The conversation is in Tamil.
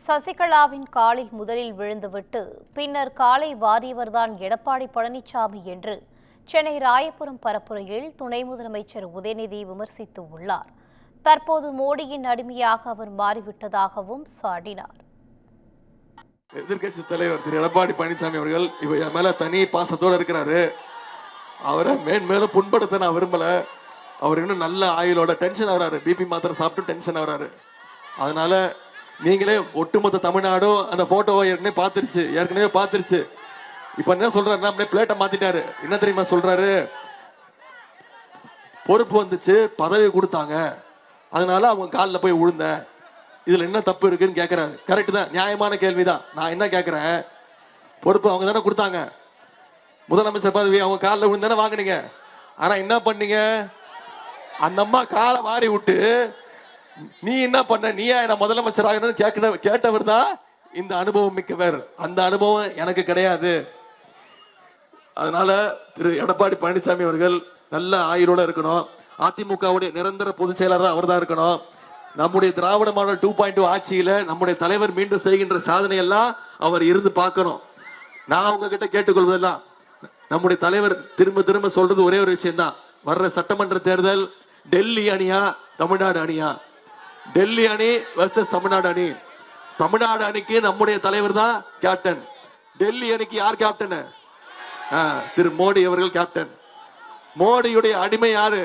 சசிகலாவின் காலில் முதலில் விழுந்துவிட்டு பின்னர் காலை வாரியவர்தான் எடப்பாடி பழனிசாமி என்று சென்னை ராயபுரம் பரப்புரையில் துணை முதலமைச்சர் உதயநிதி விமர்சித்து உள்ளார். தற்போது மோடியின் அடிமையாக அவர் மாறிவிட்டதாகவும் சாடினார். எதிர்கட்சி தலைவர் திரு எடப்பாடி பழனிசாமி அவர்கள் இவ மேல தனி பாசத்தோடு இருக்கிறாரு. அவரை மேன்மேலும் புண்படுத்த நான் விரும்பல. அவர் இன்னும் நல்ல ஆயுளோட டென்ஷன் ஆகிறாரு. பிபி மாத்திரை சாப்பிட்டு டென்ஷன் ஆகிறாரு. அதனால நீங்களே ஒட்டுமொத்த தமிழ்நாடும் அந்த போட்டோவை ஏற்கனவே பார்த்துருச்சு. இப்ப என்ன சொல்றாருன்னா அப்படியே பிளேட்டை மாத்திட்டாரு. என்ன தெரியுமா சொல்றாரு? பொறுப்பு வந்துச்சு, பதவி கொடுத்தாங்க, அதனால அவங்க காலில் போய் விழுந்தேன், இதுல என்ன தப்பு இருக்குன்னு கேட்கிறாரு. கரெக்ட் தான், நியாயமான கேள்விதான். நான் என்ன கேட்கிறேன், பொறுப்பு அவங்க தானே கொடுத்தாங்க, முதலமைச்சர் பதவி அவங்க காலில் விழுந்தானே வாங்கினீங்க. ஆனா என்ன பண்ணீங்க? அந்த அம்மா காலை மாறி விட்டு நீ என்ன பண்ண, நீயா என்ன முதலமைச்சர் ஆகணும்னு கேட்டவர் தான் இந்த அனுபவம் மிக்கவர். அந்த அனுபவம் எனக்கு கிடையாது. அதனால திரு எடப்பாடி பழனிசாமி அவர்கள் நல்ல ஆயுளோட இருக்கணும். அதிமுகவுடைய நிரந்தர பொதுச் செயலாளர் அவர் தான் இருக்கணும். நம்முடைய திராவிட மாடல் 2.2 ஆட்சியில நம்முடைய தலைவர் மீண்டும் செய்கின்ற சாதனை எல்லாம் அவர் இருந்து பார்க்கணும். நான் உங்ககிட்ட கேட்டுக்கொள்வதெல்லாம், நம்முடைய தலைவர் திரும்ப திரும்ப சொல்றது ஒரே ஒரு விஷயம் தான். வர்ற சட்டமன்ற தேர்தல் டெல்லி அணியா தமிழ்நாடு அணியா? டெல்லி அணி வர்சஸ் தமிழ்நாடு அணி. தமிழ்நாடு அணிக்கு நம்முடைய தலைவர் தான் கேப்டன். டெல்லி அணிக்கு யார் கேப்டன்? திரு மோடி அவர்கள் கேப்டன். மோடியுடைய அடிமை யாரு?